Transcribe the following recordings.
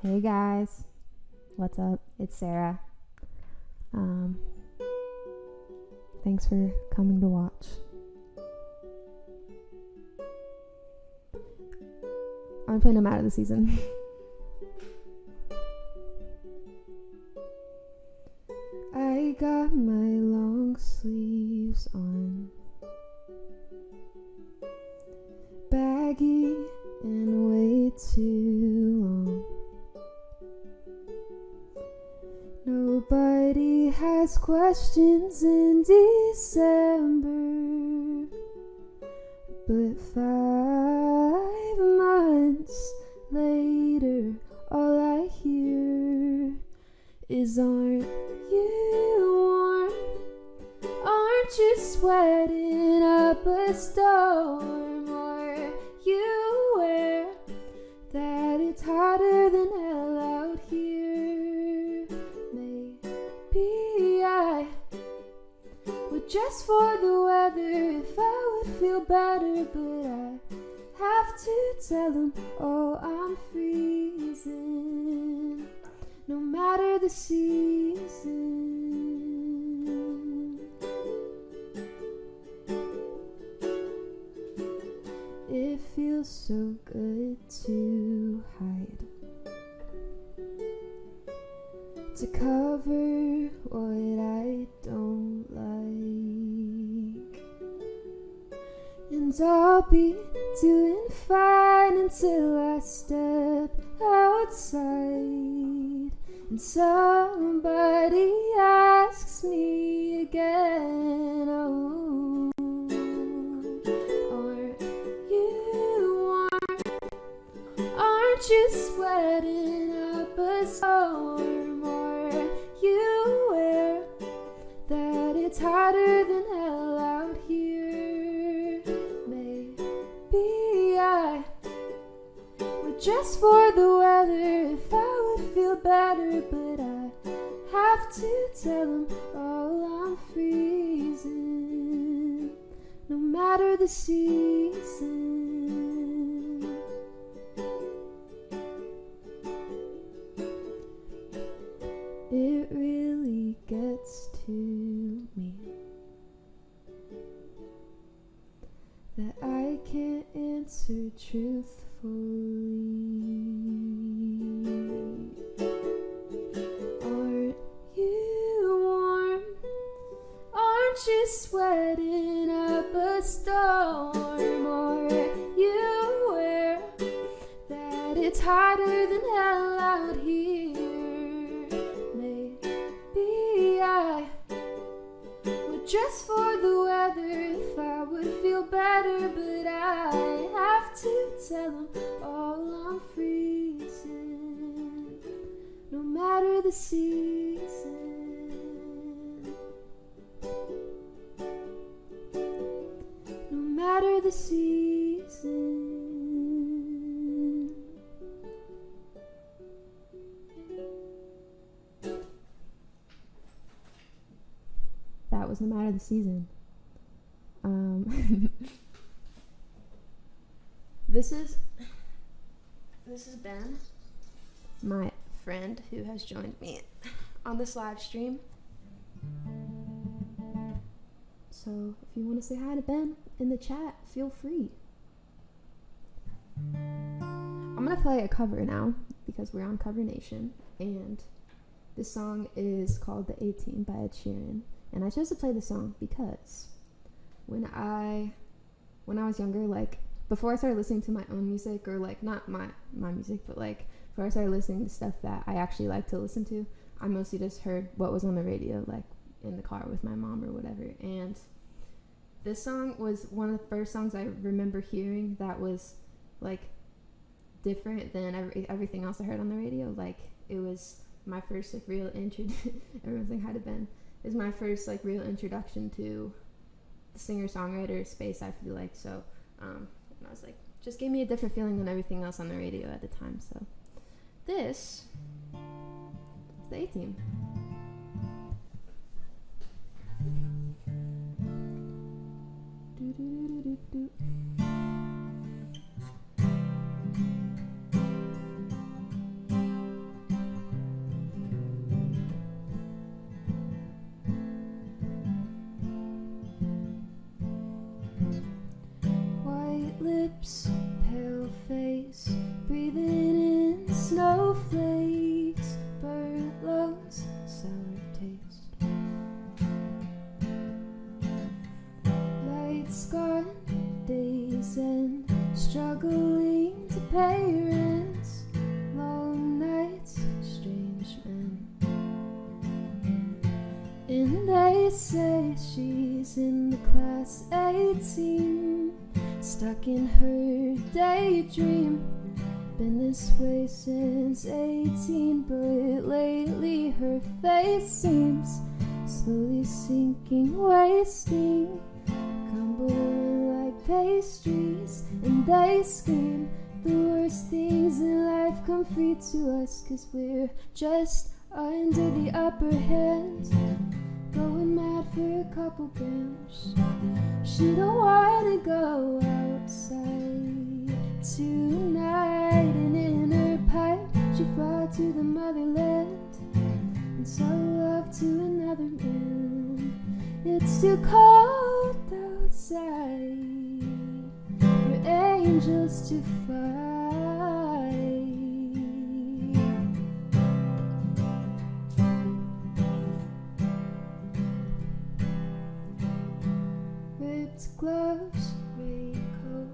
Hey guys, what's up? It's Sarah. Thanks for coming to watch. I'm playing them out of the season. I got my long sleeves on, baggy and way too long. Nobody has questions in December, but 5 months later, all I hear is, aren't you warm? Aren't you sweating up a storm? Are you aware that it's hotter than hell out here? Maybe I would just for the weather if I would feel better, but I have to tell them, oh, I'm freezing, no matter the season. It feels so good to hide, to cover what I don't like, and I'll be doing fine until I step outside and somebody asks me again, oh, aren't you warm? Aren't you sweating up a storm? Are you aware that it's hotter than hell out here? Maybe I would just for the weather if I would feel better, but I have to tell them, oh, I'm freezing, no matter the season. It really gets to me that I can't answer truthfully. Aren't you warm? Aren't you sweating up a storm? Are you aware that it's hotter than hell out here? Maybe I would just for the weather if I would feel better, but I have to tell them, oh, I'm freezing, no matter the season, no matter the season. That was no matter the season. This is Ben, my friend who has joined me on this live stream. So if you want to say hi to Ben in the chat, feel free. I'm gonna play a cover now because we're on Cover Nation, and this song is called The 18 by Ed Sheeran. And I chose to play the song because when I was younger, like before I started listening to my own music, or like not my music, but like before I started listening to stuff that I actually like to listen to, I mostly just heard what was on the radio, like in the car with my mom or whatever. And this song was one of the first songs I remember hearing that was like different than everything else I heard on the radio. Like it was my first like real everyone's saying hi to Ben. It was my first like real introduction to the singer-songwriter space, I feel like. So and I was like, just gave me a different feeling than everything else on the radio at the time. So this is the A-Team. struggling to pay rent, long nights, strange men. And they say she's in the class 18, stuck in her daydream. Been this way since 18, but lately her face seems slowly sinking, wasting, crumbling like pastries. And they scream the worst things in life come free to us, 'cause we're just under the upper hand, going mad for a couple grams. She don't wanna go outside tonight, and in her pipe she fly to the motherland and sell love to another man. It's too cold outside for angels to fly. Ripped gloves, raincoat,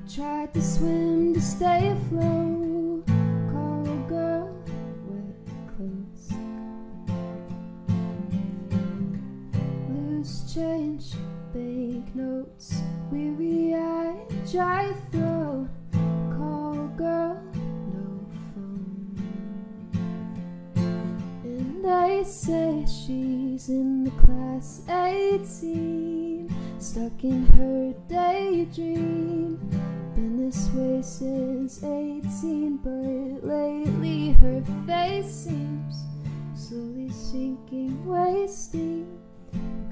tried to swim to stay afloat. Call a girl, wet clothes. Loose change, banknotes, weary-eyed, dry throat. Call a girl, no phone. And they say she's in the class 18, stuck in her daydream. Been this way since 18, but lately her face seems slowly sinking, wasting,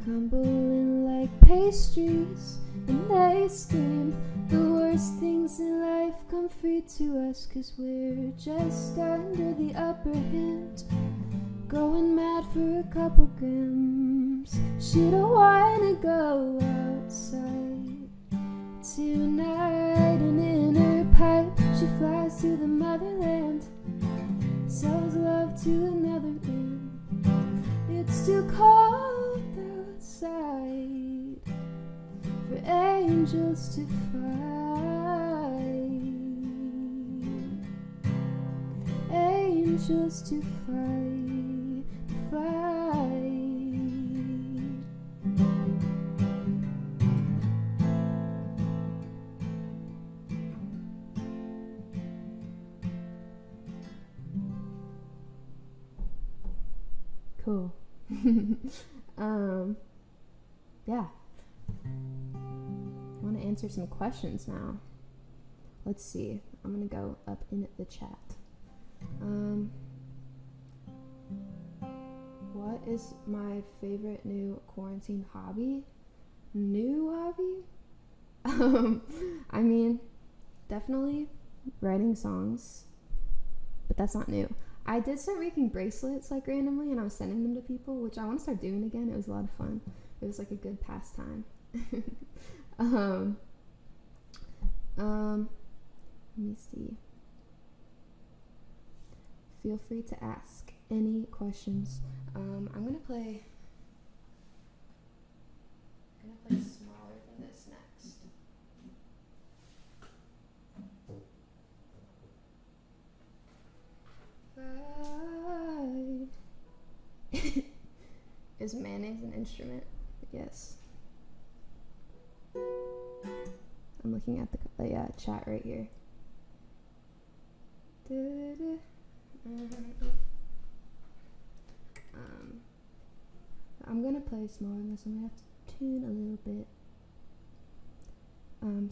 crumbling like pastries. And they scream the worst things in life come free to us, 'cause we're just under the upper hand, going mad for a couple grams. She don't wanna go outside tonight, and in her pipe she flies to the motherland, sells love to another man. It's too cold outside for angels to fly, angels to fly, fly. Cool. Yeah. I want to answer some questions now. Let's see. I'm gonna go up in the chat. What is my favorite new quarantine hobby? New hobby? I mean, definitely writing songs, but that's not new. I did start making bracelets like randomly, and I was sending them to people, which I want to start doing again. It was a lot of fun. It was like a good pastime. Let me see. Feel free to ask any questions. I'm gonna play smaller than this next. Is mayonnaise an instrument? Yes. I'm looking at the chat right here. I'm gonna play smaller than this. I'm gonna have to tune a little bit.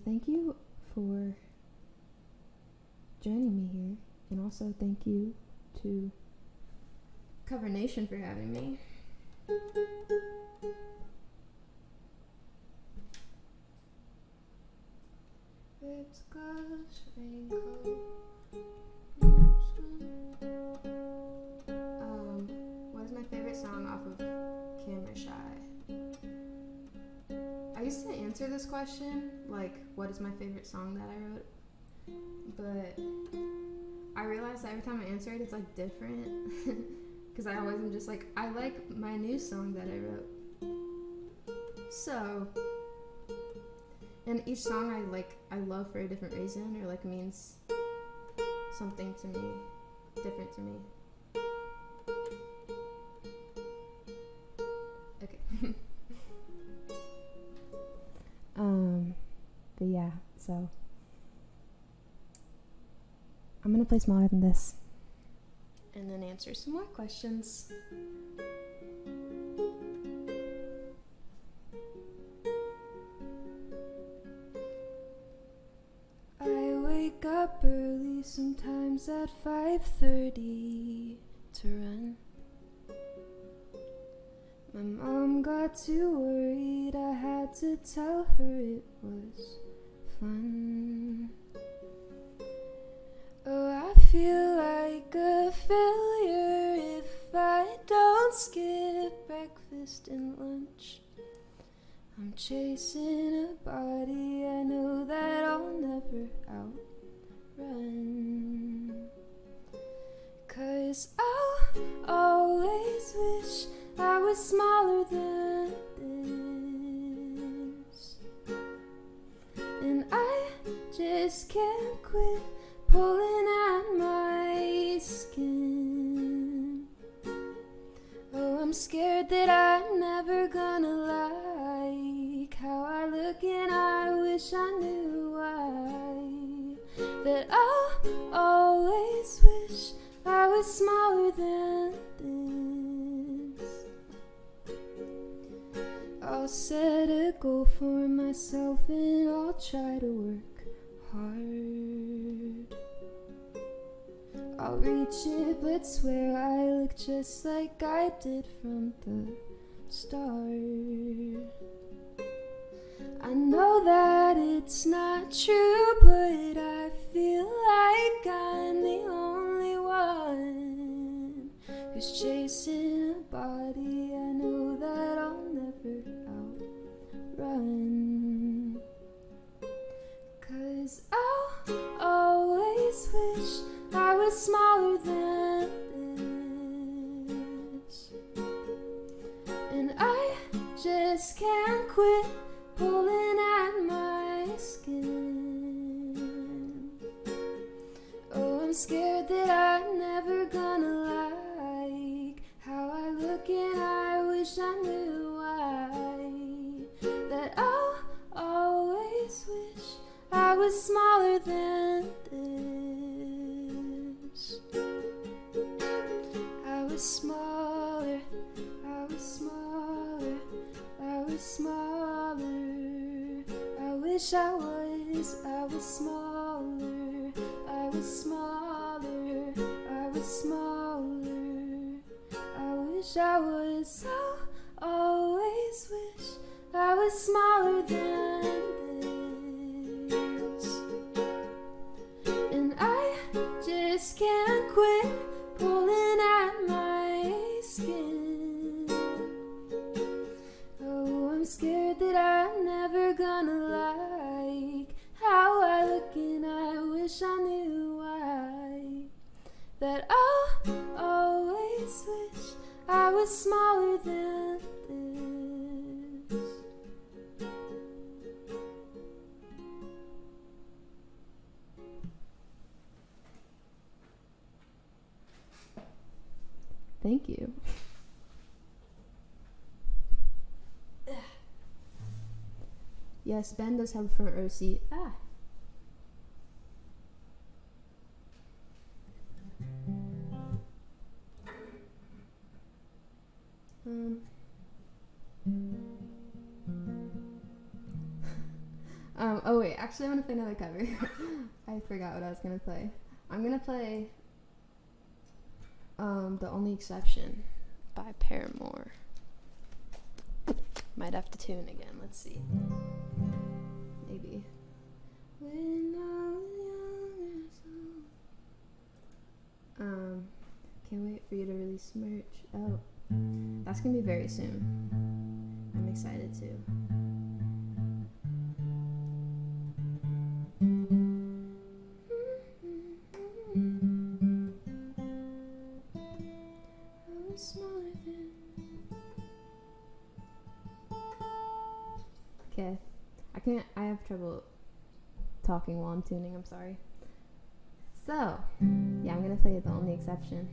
Thank you for joining me here, and also thank you to Cover Nation for having me. It's close, raincoat. What is my favorite song off of Camera Shy? I used to answer this question, like, what is my favorite song that I wrote? But I realized that every time I answer it, it's like different. Because I always am just like, I like my new song that I wrote. So, And each song I love for a different reason, or like means something to me, different to me. Okay. But yeah, so I'm gonna play Smaller Than This and then answer some more questions. I wake up early, sometimes at 5:30 to run. My mom got too worried, I had to tell her it was fun. Oh, I feel like a failure if I don't skip breakfast and lunch. I'm chasing a body I know that I'll never outrun. 'Cause I'll always wish I was smaller than this, and I just can't quit pulling at my skin. Oh, I'm scared that I'm never gonna like how I look, and I wish I knew why. That I'll always wish I was smaller than this. I'll set a goal for myself and I'll try to work hard. I'll reach it, but swear I look just like I did from the start. I know that it's not true, but I feel like I'm the only one who's chasing a body I know that I'll never outrun. 'Cause I'll always wish I was smaller than this, and I just can't quit pulling at my skin. Oh, I'm scared that I'm never gonna like how I look, and I wish I knew why. That I'll always wish I was smaller than this. I was smaller, I was smaller, I was smaller. I wish I was smaller, I was smaller, I was smaller. I wish I was, I'll always wish I was smaller than this. And I just can't quit pulling at my skin. Oh, I'm scared that I'm never gonna like how I look, and I wish I knew why. That I'll always wish I was smaller than this. Thank you. Yes, Ben does have a front row seat. Oh wait, actually I'm gonna play another cover. I forgot what I was gonna play. I'm gonna play The Only Exception by Paramore. Might have to tune again, let's see. Maybe. When I was young. Can't wait for you to release merch. Oh, that's gonna be very soon. I'm excited too. Okay, I have trouble talking while I'm tuning, I'm sorry. So, yeah, I'm gonna play The Only Exception.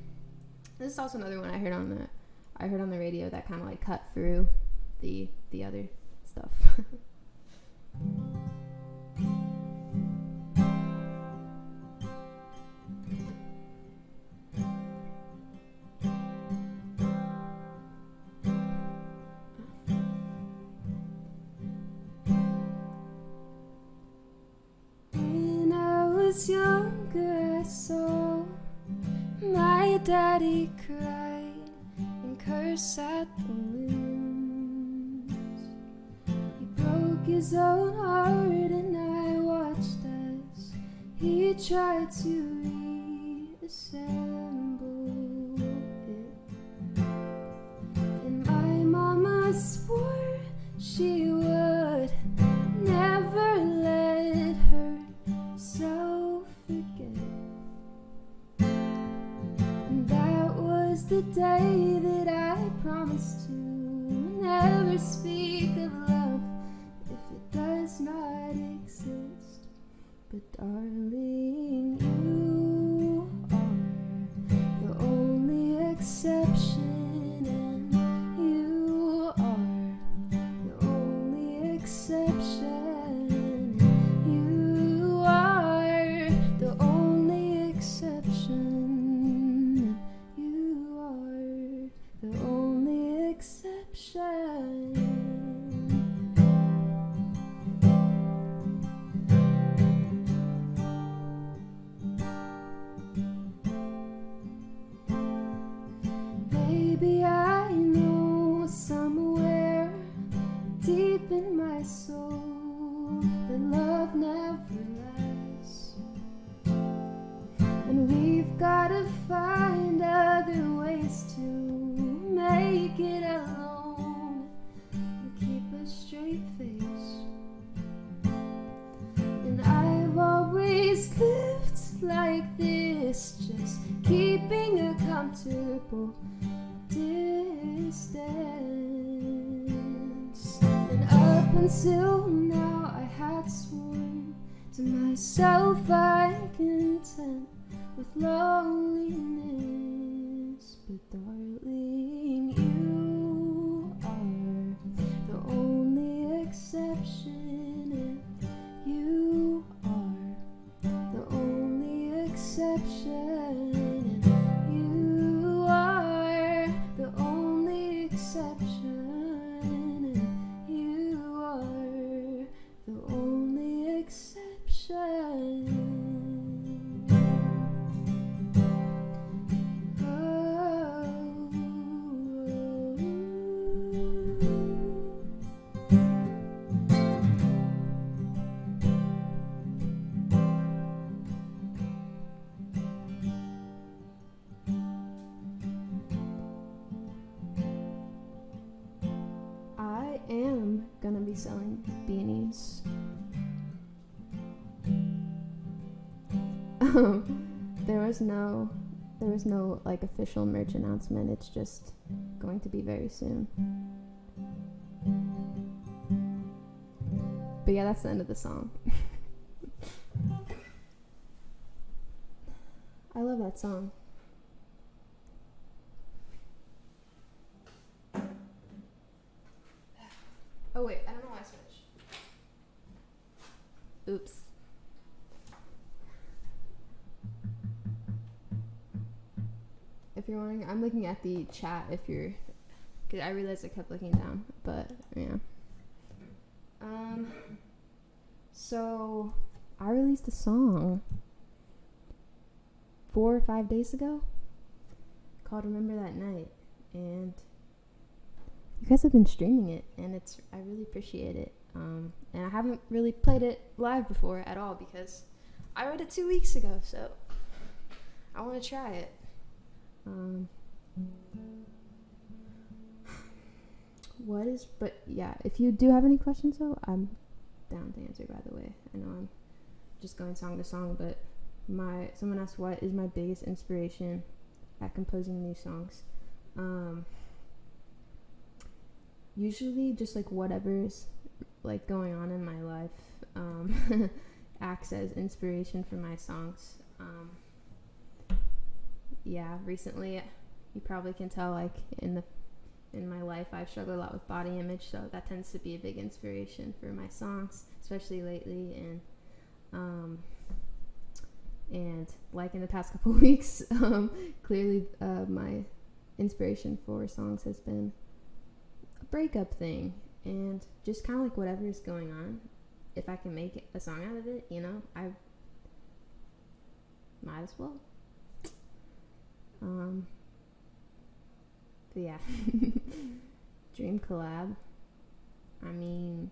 This is also another one I heard on the radio that kind of like cut through the other stuff. When I was younger, I saw my daddy cry and curse at the winds. He broke his own heart and I watched as he tried to reassemble it. And my mama swore she would never let herself forget. And that was the day that I promised to never speak of love if it does not exist. But darling, you are the only exception, and you are the only exception. You are the only exception. You are the only exception. Maybe I know somewhere deep in my soul that love never lasts, and we've gotta find other ways to make it alone and keep a straight face. And I've always lived like this, just keeping a comfortable distance. And up until now I had sworn to myself I'm content with loneliness. But darling, you are the only exception, and you are the only exception, and you are the only exception, and you are the only exception. I am gonna be selling beanies. There was no like official merch announcement. It's just going to be very soon. But yeah, that's the end of the song. I love that song. Oh wait, I don't know why I switched. Oops. If you're wondering, I'm looking at the chat because I realized I kept looking down, but yeah. So I released a song 4 or 5 days ago called Remember That Night, and you guys have been streaming it, and I really appreciate it. And I haven't really played it live before at all because I wrote it 2 weeks ago, so I want to try it. But yeah, if you do have any questions though, I'm down to answer, by the way. I know I'm just going song to song, but someone asked what is my biggest inspiration at composing new songs. Usually just like whatever's like going on in my life acts as inspiration for my songs. Recently you probably can tell, like in my life I've struggled a lot with body image, so that tends to be a big inspiration for my songs, especially lately. And like in the past couple weeks, clearly my inspiration for songs has been a breakup thing, and just kind of like whatever is going on, if I can make a song out of it, I might as well. But yeah, dream collab. I mean,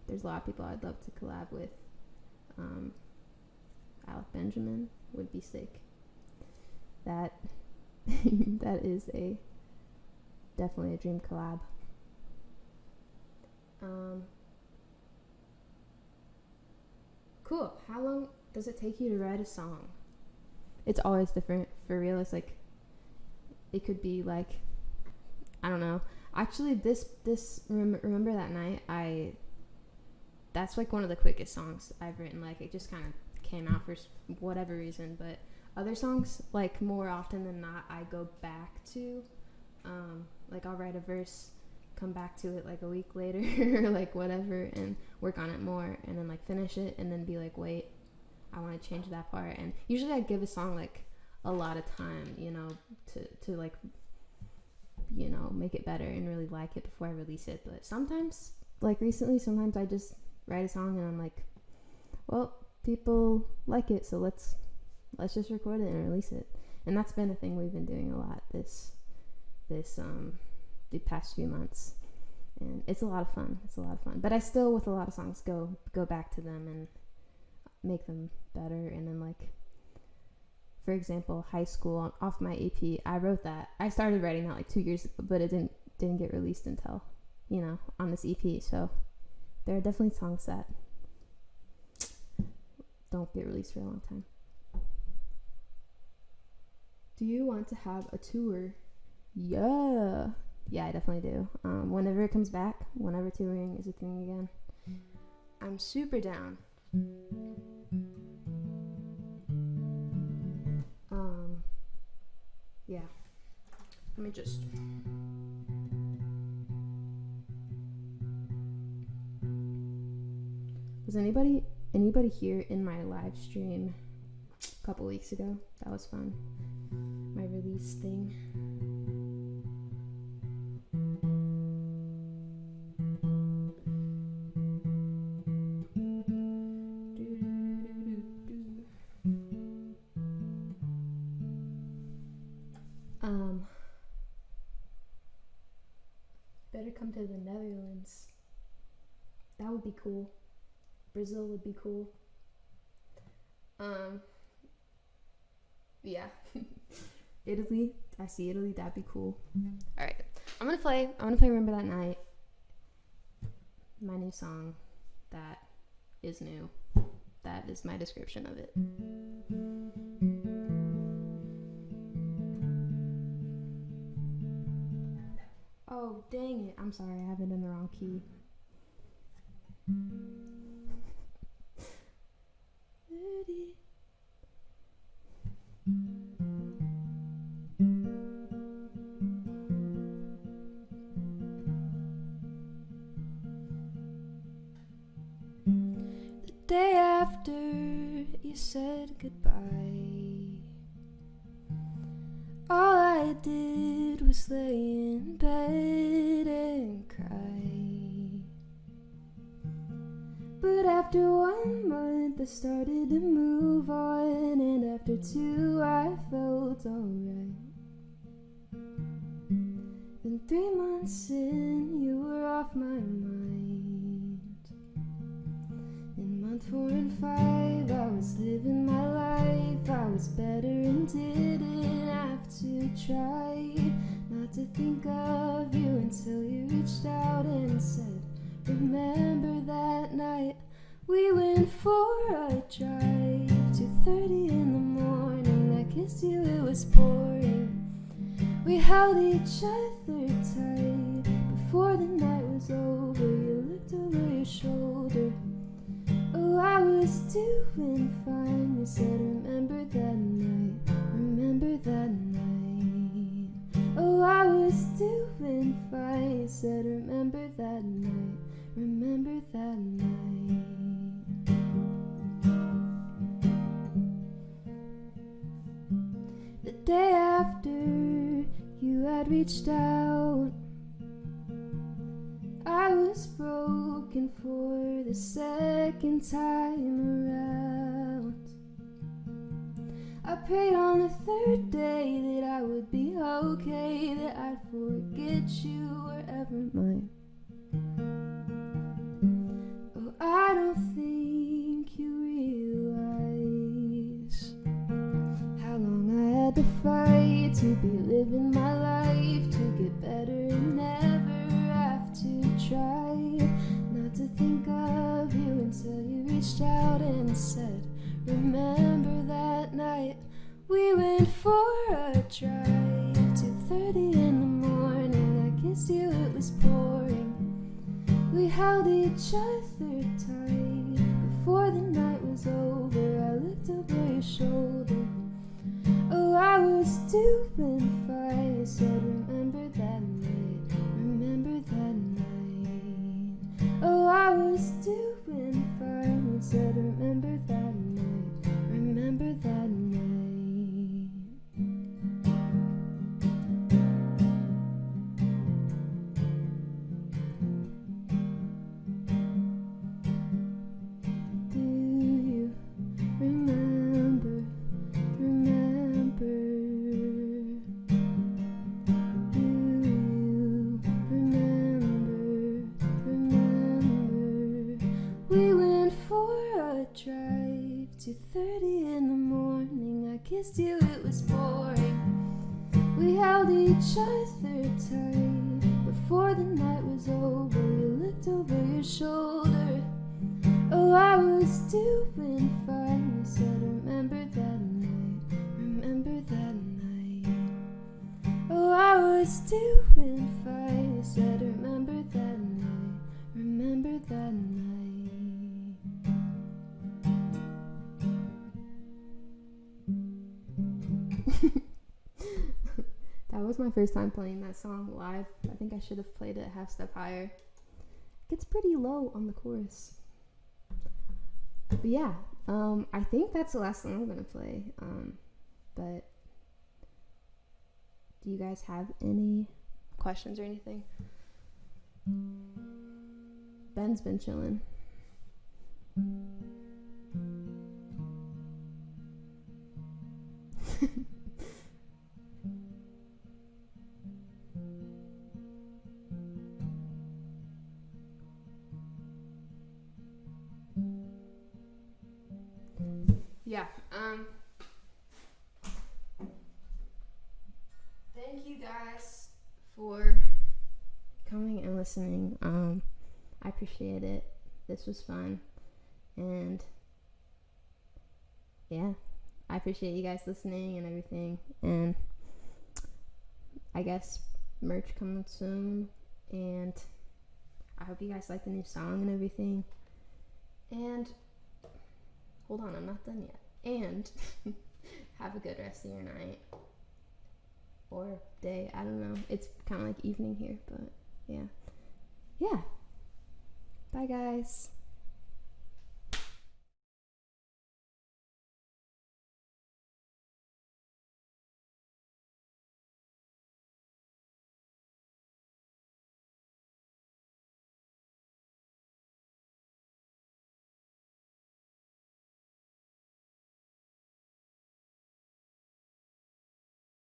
there's a lot of people I'd love to collab with. Alec Benjamin would be sick. That is definitely a dream collab. Cool. How long does it take you to write a song? It's always different. For real, it's like, it could be like, I don't know. Actually, remember that night, that's like one of the quickest songs I've written. Like, it just kind of came out for whatever reason. But other songs, like, more often than not, I go back to, like, I'll write a verse, come back to it like a week later or like whatever, and work on it more, and then like finish it, and then be like, wait, I want to change that part. And usually I give a song like a lot of time, to like, make it better and really like it before I release it. But sometimes, like recently, sometimes I just write a song and I'm like, well, people like it, so let's just record it and release it. And that's been a thing we've been doing a lot the past few months, and it's a lot of fun. But I still, with a lot of songs, go back to them and make them better. And then, like, for example, High School, off my EP, I wrote that. I started writing that like 2 years ago, but it didn't get released until, on this EP. So there are definitely songs that don't get released for a long time. Do you want to have a tour? Yeah, I definitely do. Whenever it comes back, whenever touring is a thing again, I'm super down. Yeah. Let me just... Was anybody here in my live stream a couple weeks ago? That was fun. My release thing. Better come to the Netherlands. That would be cool. Brazil would be cool. Yeah. Italy. I see Italy. That'd be cool. All right. I'm gonna play Remember That Night. My new song. That is new. That is my description of it. Oh, dang it. I'm sorry. I have it in the wrong key. The day after you said goodbye, all I did was lay in bed and cry. But after 1 month I started to move on, and after 2 I felt alright. Then 3 months in, you were off my mind. In month 4 and 5 I was living my life. I was better and didn't have to try not to think of you until you reached out and said, remember that night we went for a drive, 2:30 in the morning. I kissed you, it was pouring. We held each other tight. Before the night was over, you looked shoulder. Oh, I was doing fine. You said, remember that night, remember that night. Oh, I was doing fine. You said, remember that night, remember that night. The day after you had reached out, I was broken for the second time around. I prayed on the third day that I would be okay, that I'd forget you wherever mine. Oh, I don't think you realize how long I had to fight to be living my life, to get better and never have to try not to think of you until you reached out and said, remember that night we went for a drive. 2:30 in the morning, I kissed you, it was pouring. We held each other tight. Before the night was over, I looked over your shoulder. Oh, I was doing fine. You said, remember that night, remember that night. Oh, I was doing fine. You said, remember that night, remember that night. Do you remember, remember? Do you remember, remember? We went for a drive, 2:30 in the morning, I kissed you, it was pouring. We held each other tight. Before the night was over, you looked over your shoulder. Oh, I was doing fine. You said, remember that night, remember that night. Oh, I was doing fine. You said, remember that night, remember that night. That was my first time playing that song live. I think I should have played it half step higher. It gets pretty low on the chorus. But yeah, I think that's the last song I'm gonna play. But do you guys have any questions or anything? Ben's been chilling. Yeah, thank you guys for coming and listening. I appreciate it. This was fun. And yeah, I appreciate you guys listening and everything. And I guess merch coming soon. And I hope you guys like the new song and everything. And hold on, I'm not done yet. And have a good rest of your night or day. I don't know. It's kind of like evening here, but yeah. Bye, guys.